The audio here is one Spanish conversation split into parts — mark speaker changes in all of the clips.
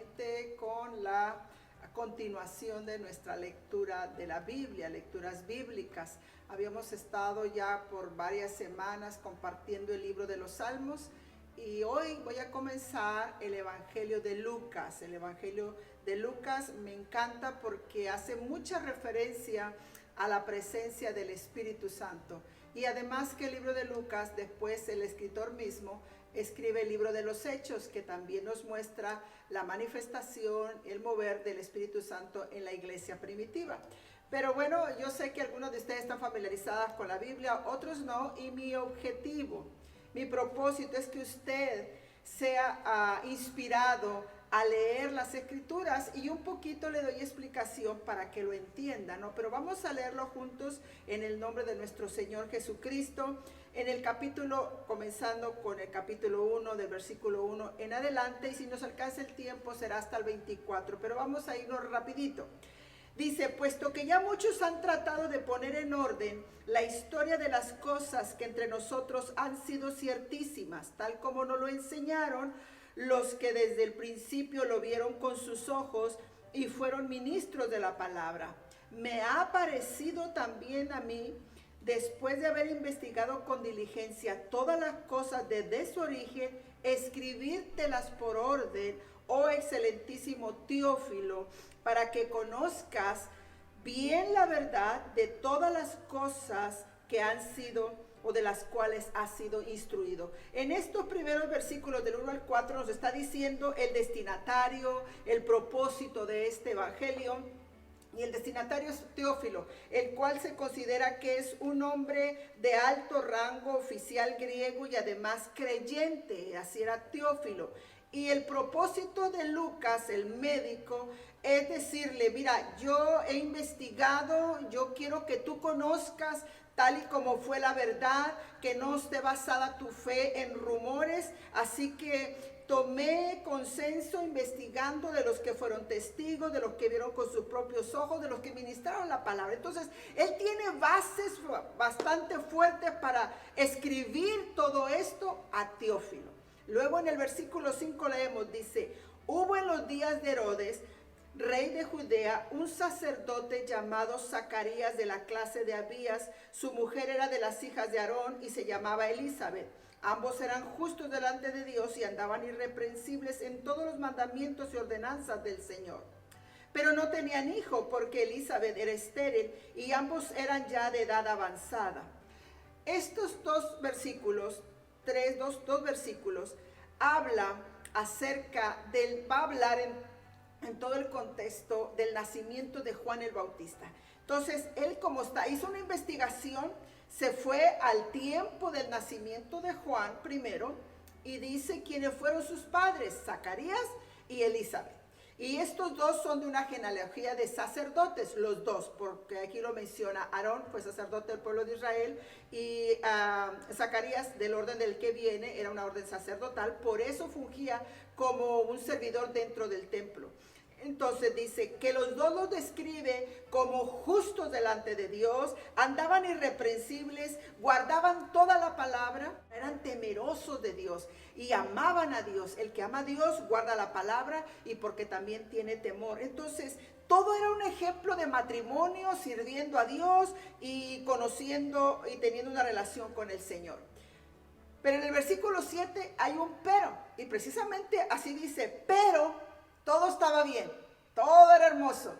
Speaker 1: nuevamente con la continuación de nuestra lectura de la Biblia, lecturas bíblicas. Habíamos estado ya por varias semanas compartiendo el libro de los Salmos y hoy voy a comenzar el Evangelio de Lucas. El Evangelio de Lucas me encanta porque hace mucha referencia a la presencia del Espíritu Santo. Y además que el libro de Lucas, después el escritor mismo escribe el libro de los Hechos, que también nos muestra la manifestación, el mover del Espíritu Santo en la iglesia primitiva. Pero bueno, yo sé que algunos de ustedes están familiarizados con la Biblia, otros no, y mi objetivo, mi propósito es que usted sea inspirado a leer las Escrituras y un poquito le doy explicación para que lo entienda, ¿no? Pero vamos a leerlo juntos en el nombre de nuestro Señor Jesucristo, en el capítulo, comenzando con el capítulo 1, del versículo 1 en adelante, y si nos alcanza el tiempo será hasta el 24, pero vamos a irnos rapidito. Dice, puesto que ya muchos han tratado de poner en orden la historia de las cosas que entre nosotros han sido ciertísimas, tal como nos lo enseñaron los que desde el principio lo vieron con sus ojos y fueron ministros de la palabra. Me ha parecido también a mí, después de haber investigado con diligencia todas las cosas desde su origen, escribírtelas por orden, oh excelentísimo Teófilo, para que conozcas bien la verdad de todas las cosas que han sido o de las cuales ha sido instruido. En estos primeros versículos del 1 al 4 nos está diciendo el destinatario, el propósito de este evangelio. Y el destinatario es Teófilo, el cual se considera que es un hombre de alto rango, oficial griego y además creyente. Así era Teófilo. Y el propósito de Lucas, el médico, es decirle, mira, yo he investigado, yo quiero que tú conozcas tal y como fue la verdad, que no esté basada tu fe en rumores, así que tomé consenso investigando de los que fueron testigos, de los que vieron con sus propios ojos, de los que ministraron la palabra. Entonces, él tiene bases bastante fuertes para escribir todo esto a Teófilo. Luego en el versículo 5 leemos, dice, hubo en los días de Herodes, rey de Judea, un sacerdote llamado Zacarías de la clase de Abías. Su mujer era de las hijas de Aarón y se llamaba Elizabeth. Ambos eran justos delante de Dios y andaban irreprensibles en todos los mandamientos y ordenanzas del Señor. Pero no tenían hijo porque Elizabeth era estéril y ambos eran ya de edad avanzada. Estos dos versículos, dos versículos, habla acerca va a hablar en todo el contexto del nacimiento de Juan el Bautista. Entonces, él hizo una investigación, se fue al tiempo del nacimiento de Juan primero y dice quiénes fueron sus padres, Zacarías y Elizabeth. Y estos dos son de una genealogía de sacerdotes, los dos, porque aquí lo menciona Aarón, fue sacerdote del pueblo de Israel, y Zacarías, del orden del que viene, era una orden sacerdotal, por eso fungía como un servidor dentro del templo. Entonces dice que los dos los describe como justos delante de Dios, andaban irreprensibles, guardaban toda la palabra, eran temerosos de Dios y amaban a Dios. El que ama a Dios guarda la palabra y porque también tiene temor. Entonces todo era un ejemplo de matrimonio, sirviendo a Dios y conociendo y teniendo una relación con el Señor. Pero en el versículo 7 hay un pero, y precisamente así dice, pero todo estaba bien, todo era hermoso,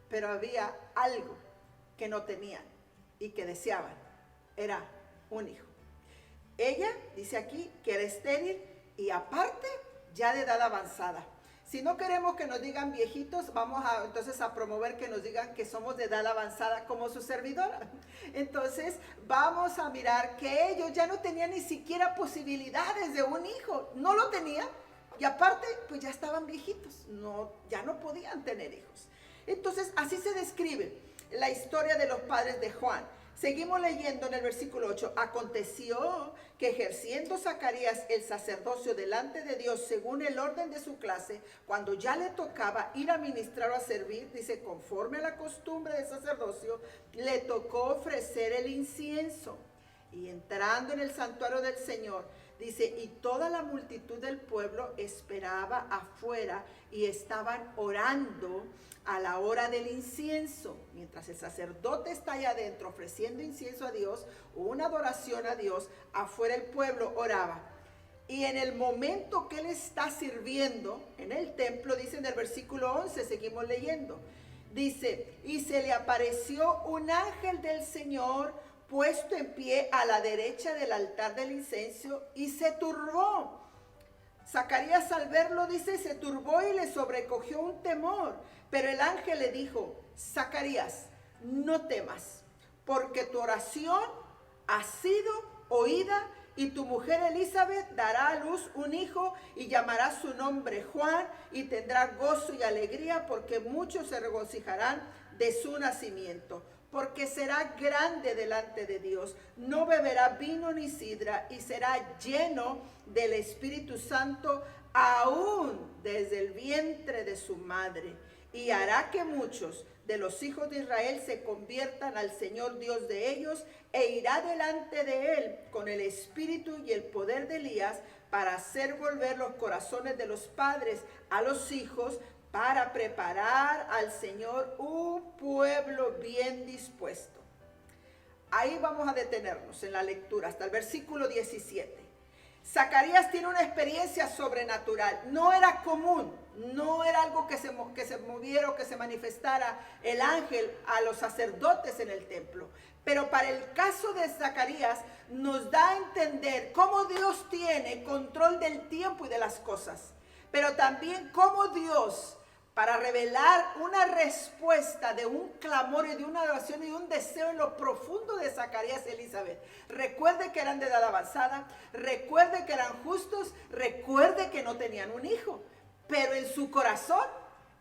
Speaker 1: pero había algo que no tenían y que deseaban, era un hijo. Ella dice aquí que era estéril y aparte ya de edad avanzada. Si no queremos que nos digan viejitos, vamos entonces a promover que nos digan que somos de edad avanzada como su servidora. Entonces vamos a mirar que ellos ya no tenían ni siquiera posibilidades de un hijo, no lo tenían. Y aparte, pues ya estaban viejitos, ya no podían tener hijos. Entonces, así se describe la historia de los padres de Juan. Seguimos leyendo en el versículo 8. Aconteció que ejerciendo Zacarías el sacerdocio delante de Dios según el orden de su clase, cuando ya le tocaba ir a ministrar o a servir, dice, conforme a la costumbre del sacerdocio, le tocó ofrecer el incienso. Y entrando en el santuario del Señor, Dice, y toda la multitud del pueblo esperaba afuera y estaban orando a la hora del incienso. Mientras el sacerdote está allá adentro ofreciendo incienso a Dios, una adoración a Dios, afuera el pueblo oraba. Y en el momento que él está sirviendo en el templo, dice en el versículo 11, seguimos leyendo, dice, y se le apareció un ángel del Señor puesto en pie a la derecha del altar del incienso y se turbó. Zacarías al verlo, dice, se turbó y le sobrecogió un temor. Pero el ángel le dijo, Zacarías, no temas, porque tu oración ha sido oída y tu mujer Elizabeth dará a luz un hijo y llamará su nombre Juan y tendrá gozo y alegría porque muchos se regocijarán de su nacimiento. Porque será grande delante de Dios, no beberá vino ni sidra y será lleno del Espíritu Santo aún desde el vientre de su madre. Y hará que muchos de los hijos de Israel se conviertan al Señor Dios de ellos e irá delante de él con el espíritu y el poder de Elías para hacer volver los corazones de los padres a los hijos, para preparar al Señor un pueblo bien dispuesto. Ahí vamos a detenernos en la lectura hasta el versículo 17. Zacarías tiene una experiencia sobrenatural. No era común, no era algo que se moviera o que se manifestara el ángel a los sacerdotes en el templo. Pero para el caso de Zacarías nos da a entender cómo Dios tiene control del tiempo y de las cosas. Pero también cómo Dios, para revelar una respuesta de un clamor y de una oración y de un deseo en lo profundo de Zacarías y Elizabeth. Recuerde que eran de edad avanzada, recuerde que eran justos, recuerde que no tenían un hijo. Pero en su corazón,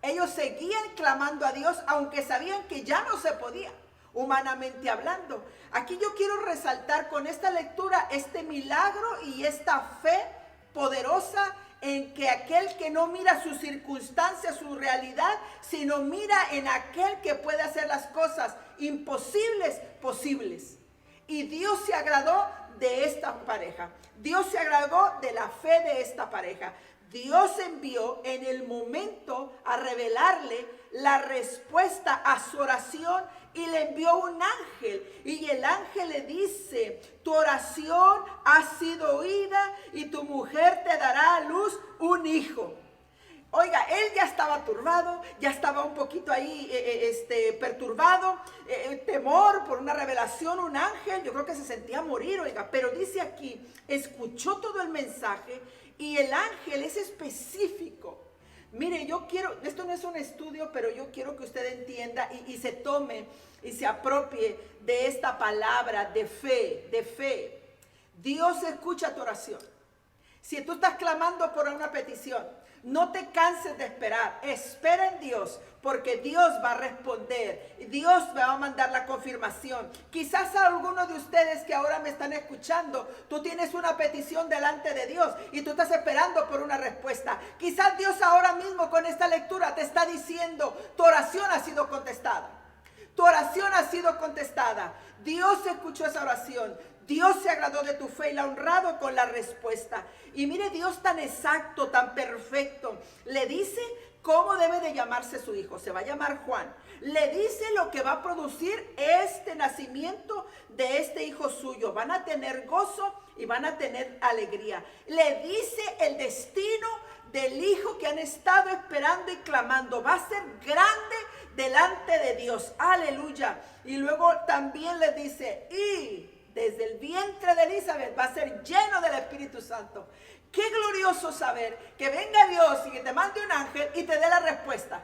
Speaker 1: ellos seguían clamando a Dios, aunque sabían que ya no se podía, humanamente hablando. Aquí yo quiero resaltar con esta lectura este milagro y esta fe poderosa en que aquel que no mira sus circunstancias, su realidad, sino mira en aquel que puede hacer las cosas imposibles, posibles. Y Dios se agradó de esta pareja. Dios se agradó de la fe de esta pareja. Dios envió en el momento a revelarle la respuesta a su oración y le envió un ángel. Y el ángel le dice, tu oración ha sido oída y tu mujer te dará a luz un hijo. Oiga, él ya estaba turbado, ya estaba un poquito ahí perturbado, temor por una revelación, un ángel, yo creo que se sentía morir, oiga, pero dice aquí, escuchó todo el mensaje y el ángel es específico. Mire, yo quiero, esto no es un estudio, pero yo quiero que usted entienda y se tome y se apropie de esta palabra de fe, de fe. Dios escucha tu oración. Si tú estás clamando por una petición, no te canses de esperar. Espera en Dios, porque Dios va a responder. Dios me va a mandar la confirmación. Quizás a algunos de ustedes que ahora me están escuchando, tú tienes una petición delante de Dios y tú estás esperando por una respuesta. Quizás Dios ahora mismo con esta lectura te está diciendo, tu oración ha sido contestada. Tu oración ha sido contestada. Dios escuchó esa oración. Dios se agradó de tu fe y la ha honrado con la respuesta. Y mire, Dios tan exacto, tan perfecto. Le dice cómo debe de llamarse su hijo. Se va a llamar Juan. Le dice lo que va a producir este nacimiento de este hijo suyo. Van a tener gozo y van a tener alegría. Le dice el destino del hijo que han estado esperando y clamando. Va a ser grande delante de Dios. Aleluya. Y luego también le dice, y desde el vientre de Elizabeth va a ser lleno del Espíritu Santo. Qué glorioso saber que venga Dios y que te mande un ángel y te dé la respuesta.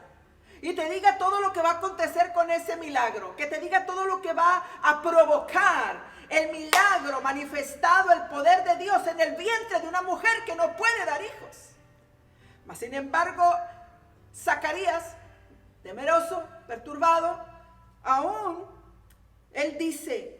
Speaker 1: Y te diga todo lo que va a acontecer con ese milagro. Que te diga todo lo que va a provocar el milagro manifestado, el poder de Dios en el vientre de una mujer que no puede dar hijos. Mas sin embargo, Zacarías, temeroso, perturbado, aún él dice,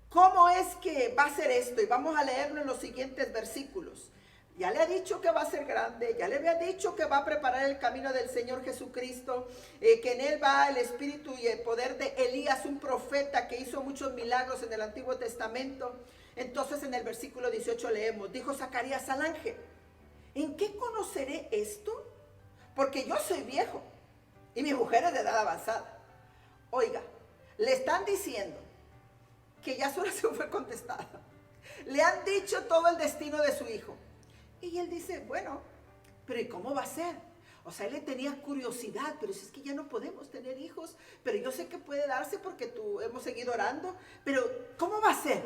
Speaker 1: ¿cómo es que va a ser esto? Y vamos a leerlo en los siguientes versículos. Ya le ha dicho que va a ser grande, ya le había dicho que va a preparar el camino del Señor Jesucristo, que en él va el espíritu y el poder de Elías, un profeta que hizo muchos milagros en el Antiguo Testamento. Entonces en el versículo 18 leemos, dijo Zacarías al ángel, ¿en qué conoceré esto? Porque yo soy viejo y mi mujer es de edad avanzada. Oiga, le están diciendo que ya su oración fue contestada. Le han dicho todo el destino de su hijo. Y él dice, bueno, pero ¿y cómo va a ser? O sea, él le tenía curiosidad, pero si es que ya no podemos tener hijos, pero yo sé que puede darse porque tú hemos seguido orando, pero ¿cómo va a ser?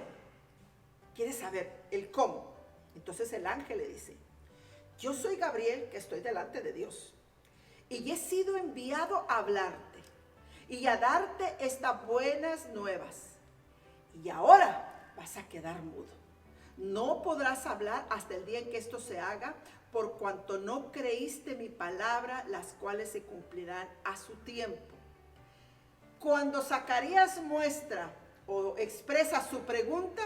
Speaker 1: Quiere saber el cómo. Entonces el ángel le dice, yo soy Gabriel que estoy delante de Dios y he sido enviado a hablarte y a darte estas buenas nuevas. Y ahora vas a quedar mudo. No podrás hablar hasta el día en que esto se haga, por cuanto no creíste mi palabra, las cuales se cumplirán a su tiempo. Cuando Zacarías muestra o expresa su pregunta,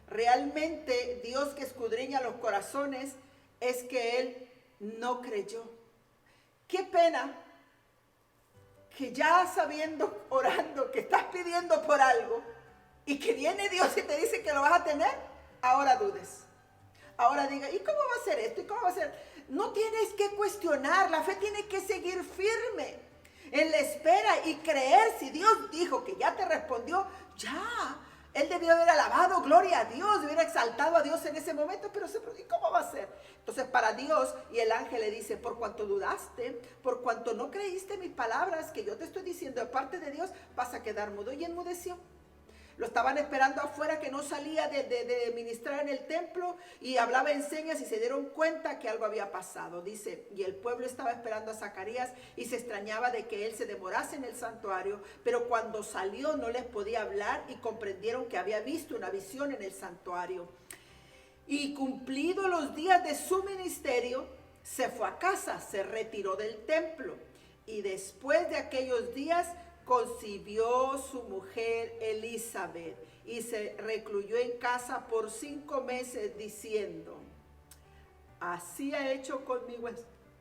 Speaker 1: realmente Dios que escudriña los corazones es que él no creyó. Qué pena que ya sabiendo, orando, que estás pidiendo por algo y que viene Dios y te dice que lo vas a tener, ahora dudes. Ahora diga, ¿y cómo va a ser esto? ¿Y cómo va a ser? No tienes que cuestionar, la fe tiene que seguir firme en la espera y creer. Si Dios dijo que ya te respondió, ya. Él debió haber alabado, gloria a Dios, hubiera exaltado a Dios en ese momento, pero ¿y cómo va a ser? Entonces para Dios, y el ángel le dice, por cuanto dudaste, por cuanto no creíste mis palabras que yo te estoy diciendo de parte de Dios, vas a quedar mudo. Y enmudeció. Lo estaban esperando afuera, que no salía de ministrar en el templo y hablaba en señas, y se dieron cuenta que algo había pasado. Dice, y el pueblo estaba esperando a Zacarías y se extrañaba de que él se demorase en el santuario, pero cuando salió no les podía hablar y comprendieron que había visto una visión en el santuario. Y cumplidos los días de su ministerio, se fue a casa, se retiró del templo, y después de aquellos días concibió su mujer Elizabeth y se recluyó en casa por 5 meses diciendo, así ha hecho conmigo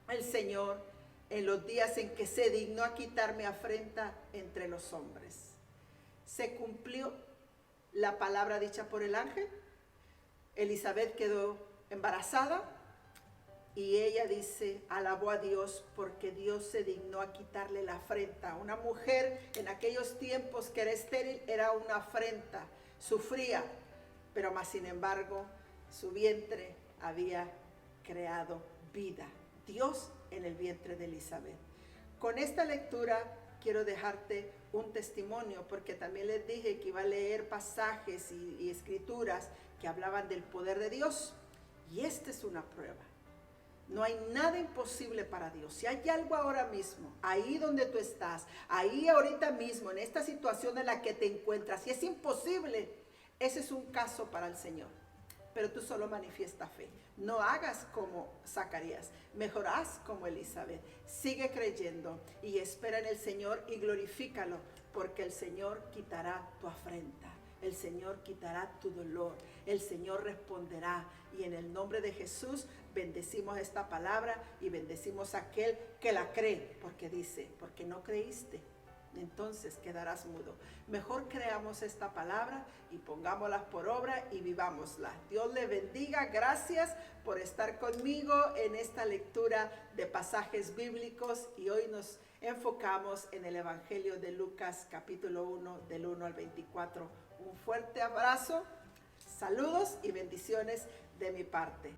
Speaker 1: el Señor en los días en que se dignó a quitarme afrenta entre los hombres. Se cumplió la palabra dicha por el ángel. Elizabeth quedó embarazada. Y ella dice, alabó a Dios porque Dios se dignó a quitarle la afrenta. Una mujer en aquellos tiempos que era estéril era una afrenta, sufría, pero más sin embargo su vientre había creado vida. Dios en el vientre de Elizabeth. Con esta lectura quiero dejarte un testimonio, porque también les dije que iba a leer pasajes y escrituras que hablaban del poder de Dios. Y esta es una prueba. No hay nada imposible para Dios. Si hay algo ahora mismo, ahí donde tú estás, ahí ahorita mismo, en esta situación en la que te encuentras, si es imposible, ese es un caso para el Señor. Pero tú solo manifiesta fe. No hagas como Zacarías, mejor haz como Elizabeth. Sigue creyendo y espera en el Señor y glorifícalo, porque el Señor quitará tu afrenta. El Señor quitará tu dolor, el Señor responderá, y en el nombre de Jesús bendecimos esta palabra y bendecimos a aquel que la cree, porque dice, porque no creíste, entonces quedarás mudo. Mejor creamos esta palabra y pongámosla por obra y vivámosla. Dios le bendiga. Gracias por estar conmigo en esta lectura de pasajes bíblicos, y hoy nos enfocamos en el Evangelio de Lucas capítulo 1 del 1 al 24. Un fuerte abrazo, saludos y bendiciones de mi parte.